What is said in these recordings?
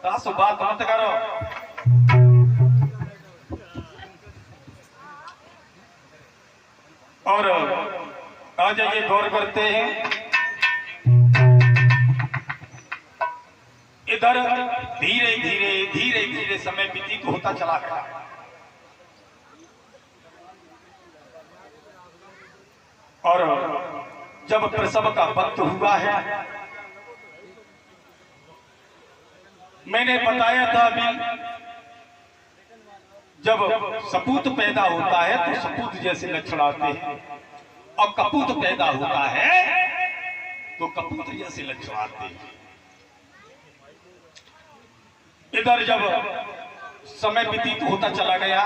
तासु बात मत करो। और आ जाइए, गौर करते हैं। इधर धीरे धीरे धीरे धीरे समय व्यतीत होता चला गया। और जब प्रसव का वक्त हुआ है, मैंने बताया था अभी, जब सपूत पैदा होता है तो सपूत जैसे लक्षण आते हैं, और कपूत पैदा होता है तो कपूत जैसे लक्षण आते हैं। इधर जब समय व्यतीत होता चला गया,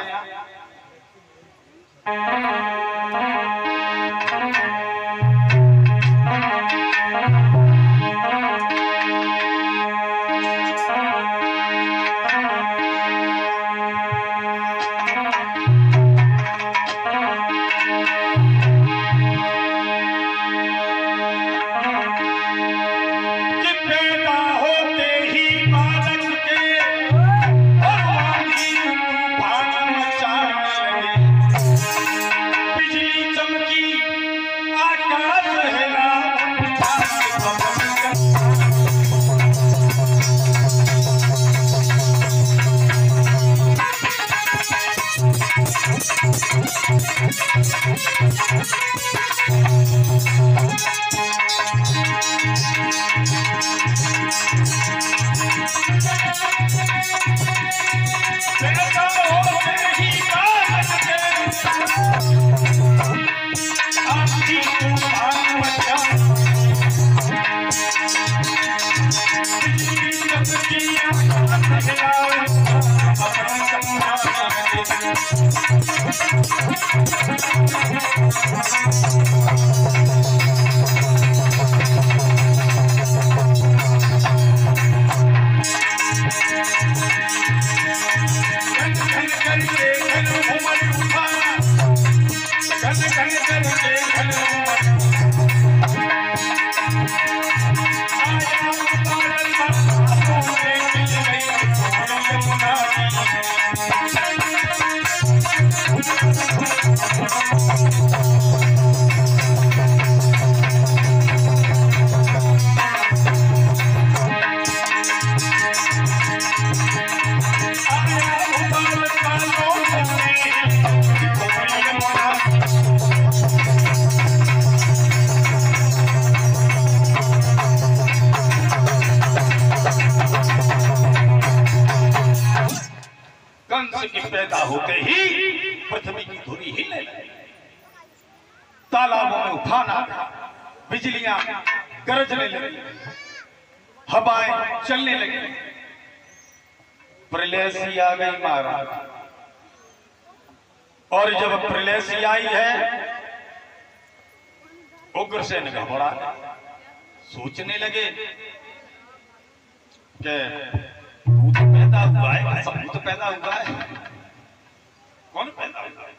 पैदा होते ही पृथ्वी की धुरी हिलने लगी, तालाबों में उफान आ गया, बिजलियां गरजने लगी, हवाएं चलने लगी, प्रलय सी आ गई महाराज। और जब प्रलय सी आई है, उग्रसेन घबरा सोचने लगे कि भूत पैदा हुआ है, भूत पैदा हुआ है, कौन पैदा हुआ है,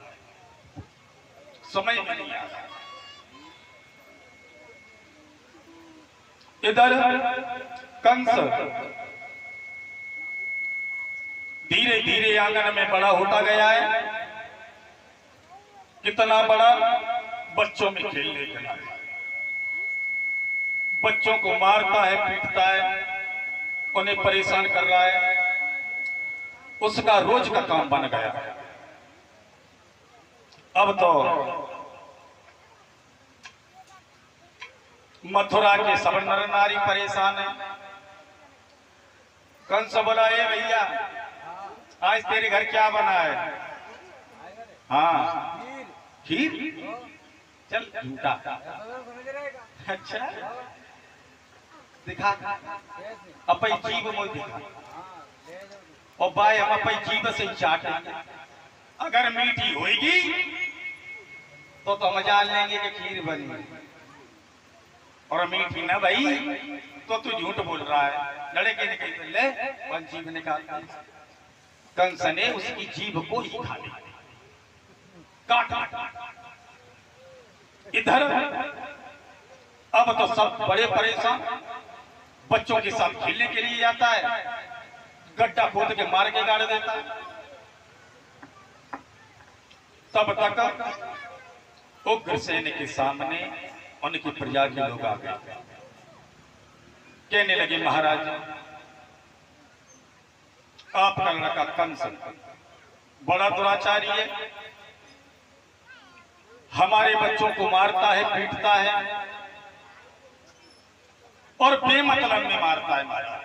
समझ में नहीं आ रहा। इधर कंस धीरे धीरे आंगन में बड़ा होता गया है। कितना बड़ा, बच्चों में खेलने लगा, बच्चों को मारता है, पीटता है, उन्हें परेशान कर रहा है, उसका रोज का काम बन गया। अब तो मथुरा के सब नर नारी परेशान है। कंस बोला, ए भैया, आज तेरे घर क्या बना है? हाँ, खीर। चल झूठा, अच्छा दिखा, अपई जीव मोई दिखा, और भाई हम अपई जीव से चाटेंगे, अगर मीठी होगी तो हम जान लेंगे कि खीर बनी, और मीठी ना भाई तो तू झूठ बोल रहा है। लड़के ने कही, ले जीभ निकाल। कंस ने उसकी जीभ को ही खा लिया, काटा। इधर अब तो सब बड़े परेशान, बच्चों के साथ खेलने के लिए जाता है, गड्ढा खोद के मार के गाड़ देता है। तब तक उग्रसेन के सामने उनकी प्रजा के लोग आ गए, कहने लगे महाराज आपका लड़का कंस बड़ा दुराचारी है, हमारे बच्चों को मारता है, पीटता है और बेमतलब में मारता है महाराज।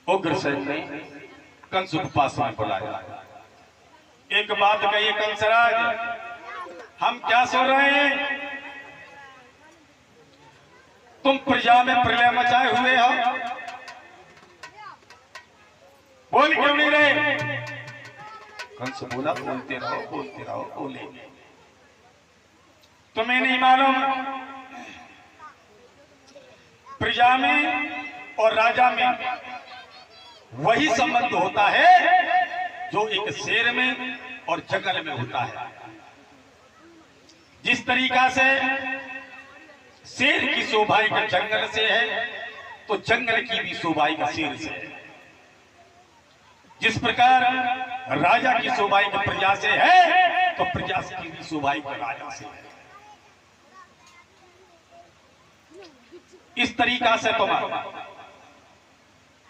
उग्रसेन ने कंस को पास में बुलाया, एक बात कहिए कंसराज, हम क्या सुन रहे हैं? तुम प्रजा में प्रलय मचाए हुए हो, बोल क्यों नहीं रहे? कंस बोला बोलते रहो बोले। तुम्हें नहीं मालूम प्रजा में और राजा में वही संबंध होता है जो एक शेर में और जंगल में होता है। जिस तरीका से शेर की शोभा का जंगल से है तो जंगल की भी शोभा का शेर से है। जिस प्रकार राजा की शोभा का प्रजा से है तो प्रजा की भी शोभा का राजा से है। इस तरीका से तुम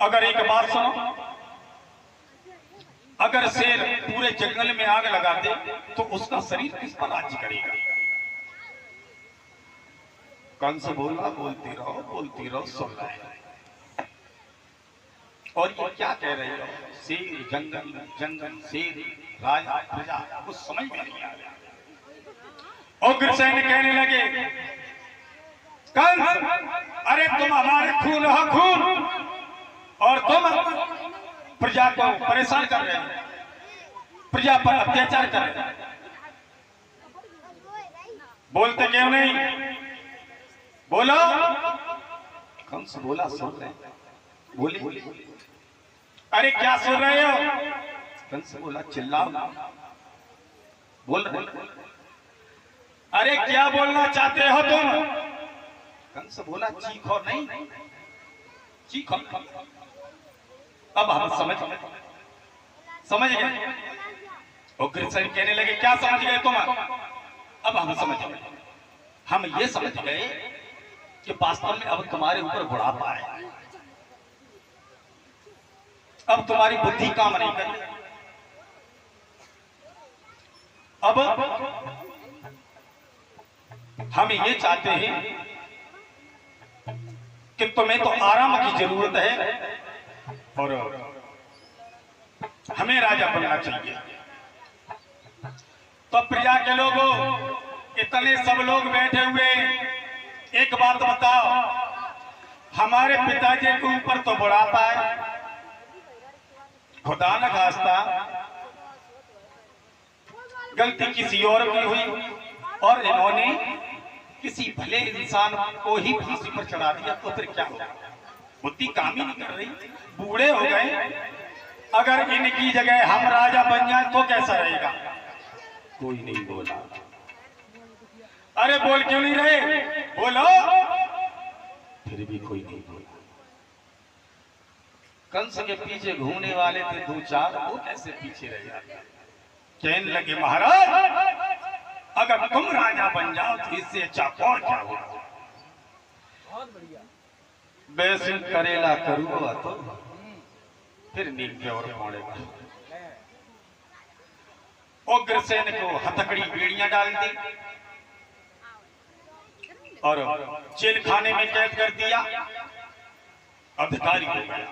अगर एक बात सुनो, अगर शेर पूरे जंगल में आग लगा दे तो उसका शरीर किस पर राज्य करेगा? कंस बोला बोलती रहो सुन रहे हैं। और ये क्या कह रहे हो? शेर जंगल शेर राजा प्रजा, कुछ समझ में नहीं आ रहा। उग्रसेन कहने लगे कंस, अरे तुम हमारे खून हो खून और तुम प्रजा को परेशान कर रहे हैं, प्रजा पर अत्याचार कर रहे हैं, बोलते क्यों नहीं? बोलो। कंस बोला सुन रहे हैं, बोले अरे क्या सुन रहे हो? कंस बोला चिल्लाओ, बोल रहे। अरे क्या बोलना चाहते हो तुम? कंस बोला चीखो नहीं, चीखो। अब हम समझ गए। उग्रसेन कहने लगे क्या समझ गए तुम? अब हम समझ गए। हम ये समझ गए कि वास्तव में अब तुम्हारे ऊपर बुढ़ापा है, अब तुम्हारी बुद्धि काम नहीं करी। अब हम ये चाहते हैं कि तुम्हें तो आराम की जरूरत है और हमें राजा बनना चाहिए। तो प्रजा के लोगों, इतने सब लोग बैठे हुए, एक बात बताओ, हमारे पिताजी के ऊपर तो बुढ़ापा है, खुदा न खास्ता गलती किसी और की हुई और इन्होंने किसी भले इंसान को ही फांसी पर चढ़ा दिया तो फिर क्या होगा? बुद्धि काम ही नहीं कर रही, बूढ़े हो गए। अगर इनकी जगह हम राजा बन जाए तो कैसा रहेगा? कोई नहीं बोला। अरे बोल क्यों नहीं रहे? बोलो। फिर भी कोई नहीं बोला। कंस के पीछे घूमने वाले थे दो चार, वो कैसे पीछे रह जाते? कहने लगे महाराज अगर तुम राजा बन जाओ तो इससे अच्छा और क्या होगा? वैसे करेला करूंगा तो फिर नीचे और पड़ेगा। उग्रसेन को हथकड़ी बेड़ियां डाल दी और जेल खाने में कैद कर दिया, अधिकारी हो गया।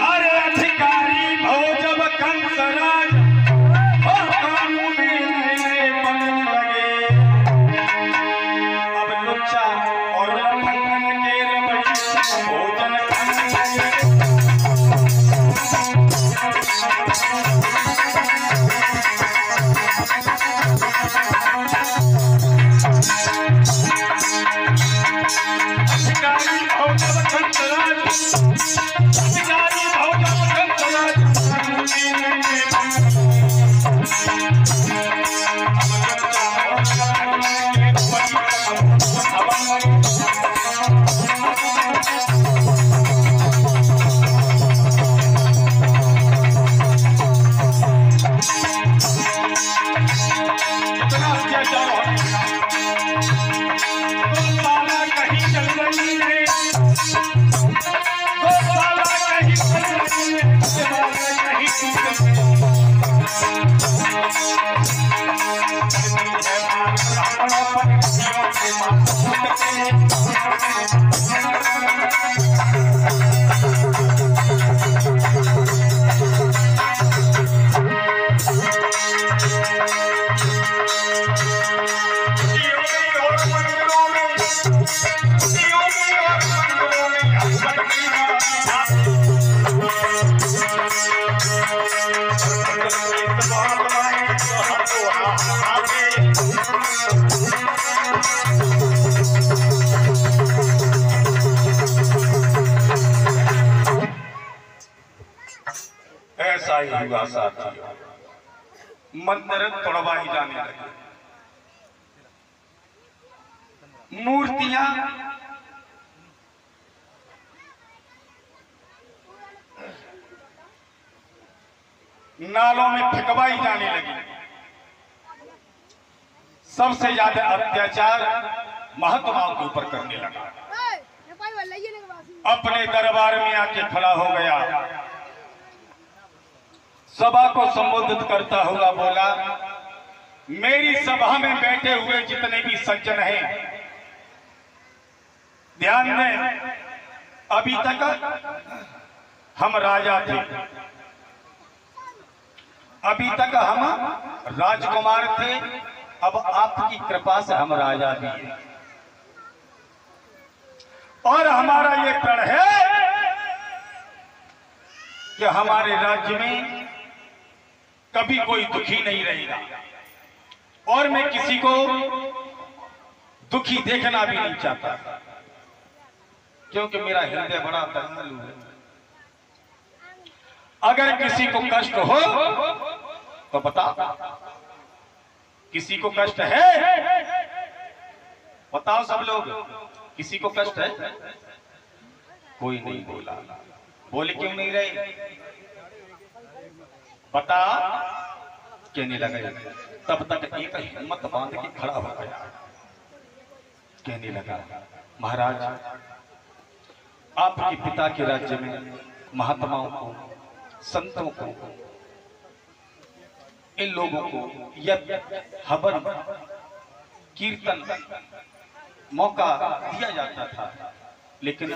अरे अधिकारी भो जब कंसराज और कानूनी बनने लगे, अब लुच्चा और लफंगन के रबड़ी भोजन अधिकारी भो जब कंसराज ऐसा ही हुआ साथियों, मंदिर तोड़वाई जाने लगी, मूर्तियां नालों में फेंकवाई जाने लगी। सबसे ज्यादा अत्याचार महात्माओं के ऊपर करने लगा। अपने दरबार में आके खड़ा हो गया, सभा को संबोधित करता हुआ बोला, मेरी सभा में बैठे हुए जितने भी सज्जन हैं, ध्यान दें, अभी तक हम राजा थे, अभी तक हम राजकुमार थे, अब आपकी कृपा से हम राजा भी हैं। और हमारा ये प्रण है कि हमारे राज्य में कभी कोई दुखी नहीं रहेगा, और मैं किसी को दुखी देखना भी नहीं चाहता, क्योंकि मेरा हृदय बड़ा दयालु है। अगर किसी को कष्ट हो तो बता, किसी को कष्ट है? बताओ सब लोग, किसी को कष्ट है? कोई नहीं बोला। बोले क्यों नहीं रहे? बता, कहने लगे। तब तक एक हिम्मत बांध के खड़ा हो गया, कहने लगा, महाराज, आपके पिता के राज्य में महात्माओं को, संतों को, इन लोगों को यज्ञ, हवन, कीर्तन मौका दिया जाता था, लेकिन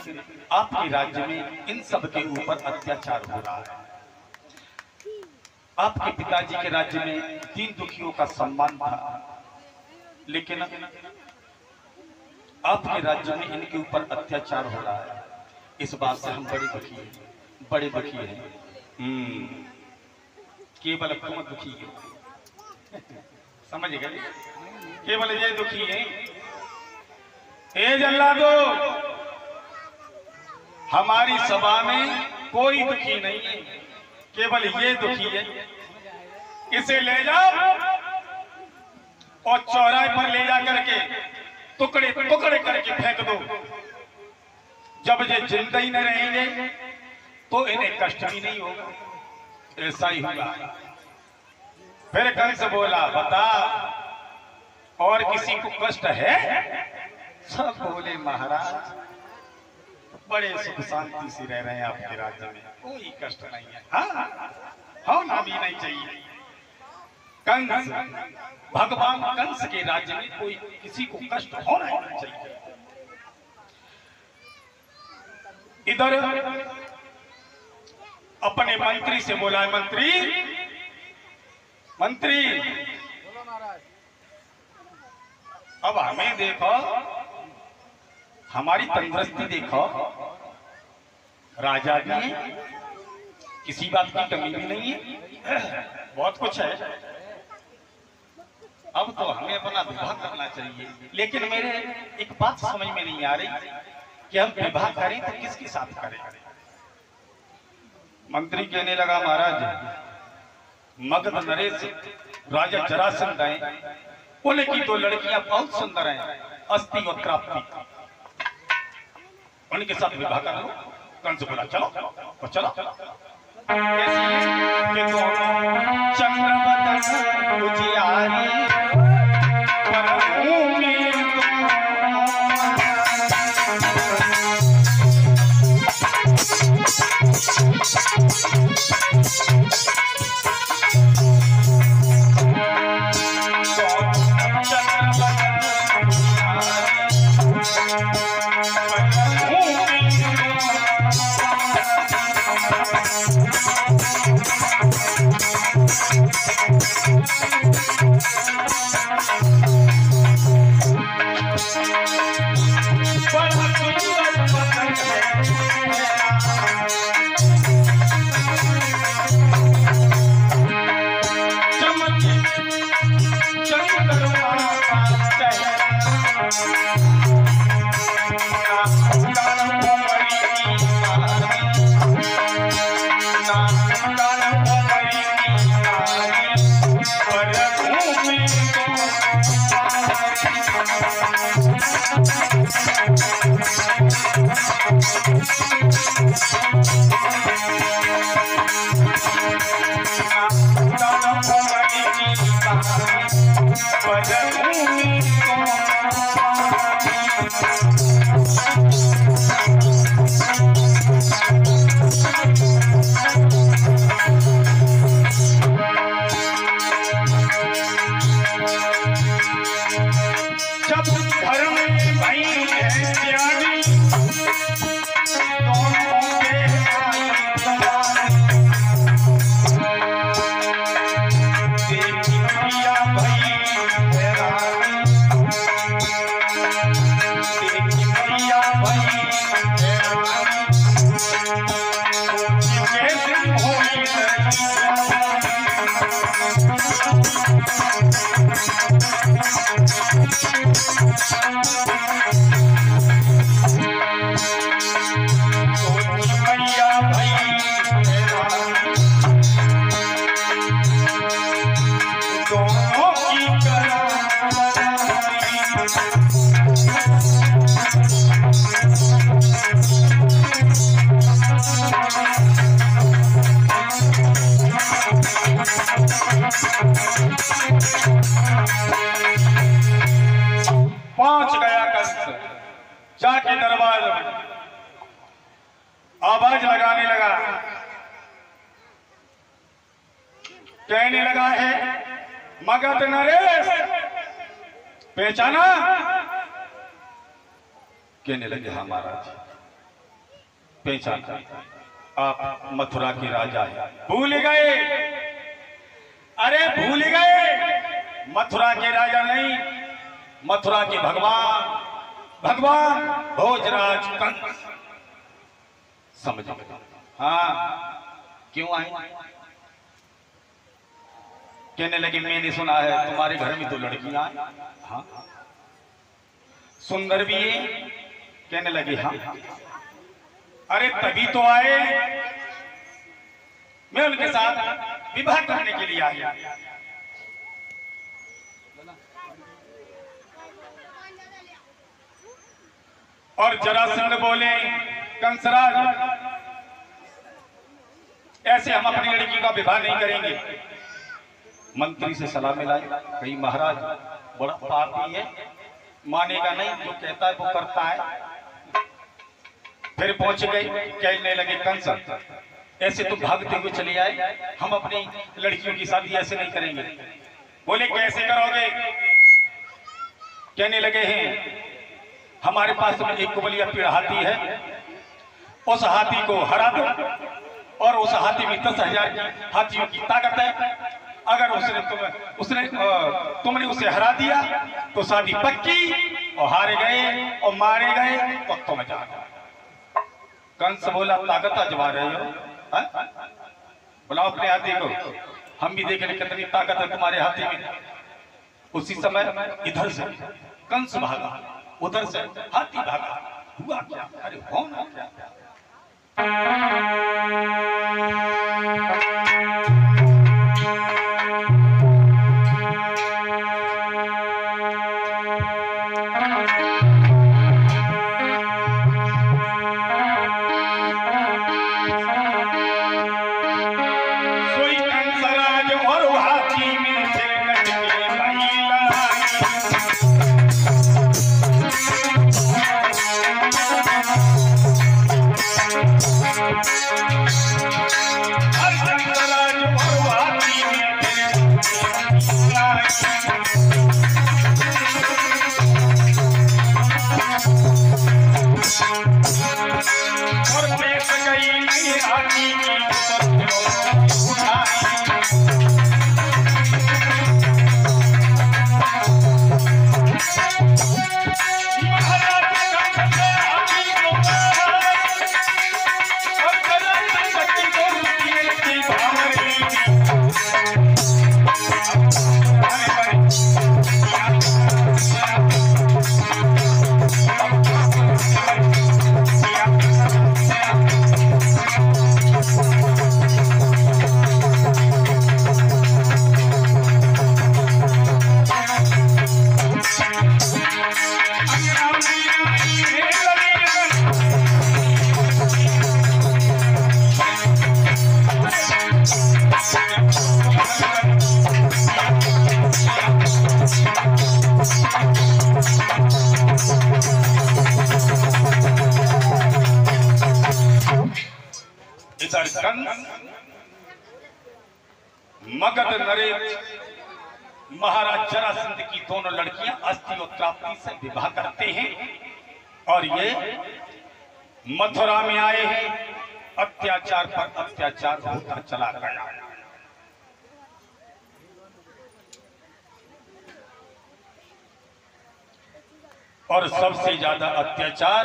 आपके राज्य में इन सब के ऊपर अत्याचार हो रहा है। आपके पिताजी के राज्य में दीन दुखियों का सम्मान था, लेकिन आपके राज्य में इनके ऊपर अत्याचार हो रहा है। इस बात से हम बड़े दुखी हैं, बड़े दुखी हैं। केवल तुम दुखी है, समझ गए? केवल ये दुखी है। ए जल्लादो, हमारी सभा में कोई दुखी नहीं है, केवल ये दुखी है। इसे ले जाओ और चौराहे पर ले जा करके टुकड़े टुकड़े करके फेंक दो। जब ये जिंदा ही न रहेंगे तो इन्हें कष्ट भी नहीं होगा। ऐसा ही होगा। फिर कंस बोला, बता, और किसी को कष्ट है? सब बोले, महाराज, बड़े सुख शांति से रह रहे हैं आपके राज्य में, कोई कष्ट नहीं है। हाँ, होना भी नहीं चाहिए। कंस, भगवान कंस के राज्य में कोई किसी को कष्ट होना ही नहीं चाहिए। इधर अपने मंत्री से बोला, मंत्री, मंत्री, अब हमें देखो, हमारी तंदुरुस्ती देखो, राजा भी है, किसी बात की कमी भी नहीं है, बहुत कुछ है। अब तो हमें अपना विवाह करना चाहिए, लेकिन मेरे एक बात समझ में नहीं आ रही कि हम विवाह करें तो किसके साथ करें। मंत्री कहने लगा, महाराज, मगध नरेश राजा जरासंध हैं, उनकी दो लड़कियां बहुत सुंदर हैं, अस्ति और प्राप्ति, उनके साथ विवाह कर लो। कंस बोला, चलो तो चलो। के दोनों चंद्रवदन उजियारी, बड़ा सुंदर पतंग चमके चंद्रमा का पहुंच गया कंस जाके दरबार में आवाज लगाने लगा, कहने लगा है मगध नरेश पहचाना? कहने लगे हाँ महाराज पहचाना, आप मथुरा के राजा हैं। भूल गए? अरे भूल गए, मथुरा के राजा नहीं, मथुरा के भगवान भोजराज कंस। समझ गए? हाँ क्यों आए? कहने लगे मैंने सुना है तुम्हारे घर में 2 लड़कियां हैं। हाँ सुंदर भी है? कहने लगे हाँ। अरे तभी तो आए, मैं उनके साथ विवाह करने के लिए आया। और जरासंध बोले कंसराज ऐसे हम अपनी लड़की का विवाह नहीं करेंगे। मंत्री से सलाह मिलाई, कहीं महाराज बड़ा पापी है, मानेगा नहीं, जो कहता है वो करता है। फिर पहुंच गए, कहने लगे कंस ऐसे तो भागते हुए चले आए, हम अपनी लड़कियों की शादी ऐसे नहीं करेंगे। बोले कैसे करोगे? कहने लगे हैं हमारे पास में एक कुबलिया पीड़ हाथी है, उस हाथी को हरा दो और उस हाथी में 10,000 हाथियों की ताकत है। अगर तुमने उसे हरा दिया तो शादी पक्की, और हारे गए और मारे गए तो तुम जाओ। कंस बोला ताकत आजमा रहे हो? बुलाओ अपने हाथी को, हम भी देख रहे कितनी ताकत है तुम्हारे हाथी में। उसी समय इधर से कंस भागा, उधर से हाथी भागा। हुआ क्या? अरे होना क्या? Hasta इधर कंस मगध नरेश महाराज जरासंध की दोनों लड़कियां अस्थि उत्क्रांति से विवाह करते हैं और ये मथुरा में आए हैं। अत्याचार पर अत्याचार होता चला गया। और सबसे ज्यादा अत्याचार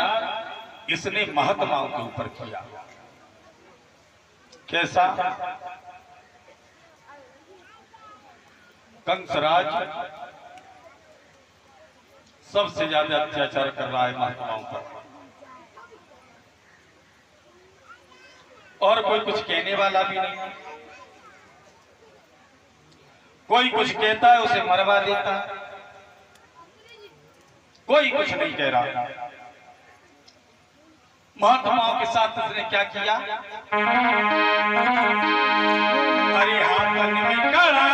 इसने महात्माओं के ऊपर किया। कैसा? कंसराज सबसे ज्यादा अत्याचार कर रहा है महात्माओं पर, और कोई कुछ कहने वाला भी नहीं। कोई कुछ कहता है उसे मरवा देता है, कोई कुछ नहीं कह रहा। महात्माओं के साथ उसने क्या किया? अरे हाथ में कड़ा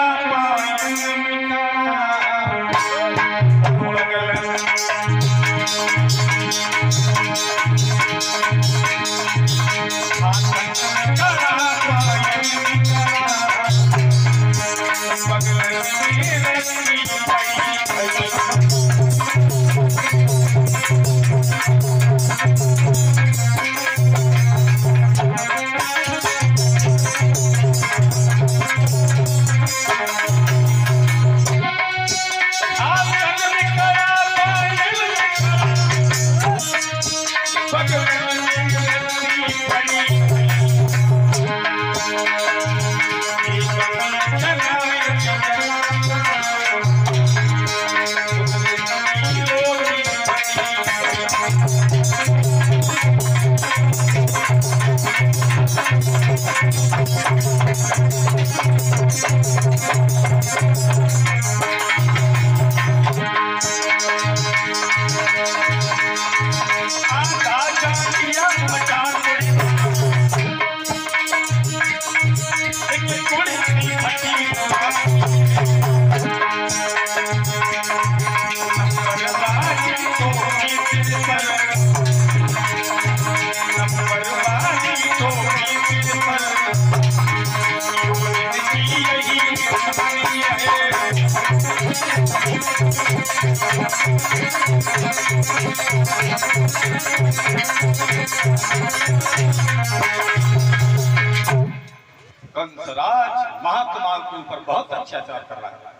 कंसराज महात्मा के ऊपर बहुत अत्याचार कर रहा है।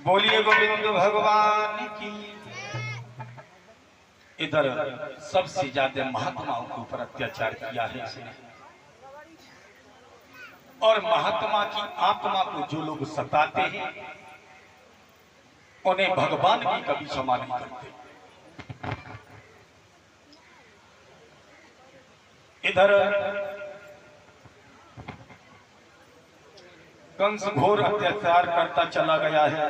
बोलिए गोविंद भगवान की। इधर सबसे ज्यादा महात्माओं के ऊपर अत्याचार किया है इसने, और महात्मा की आत्मा को जो लोग सताते हैं उन्हें भगवान की कभी क्षमा नहीं करते। इधर कंस घोर अत्याचार करता चला गया है।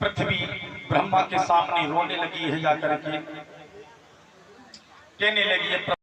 पृथ्वी ब्रह्मा के सामने रोने लगी है, जाकर के कहने लगी है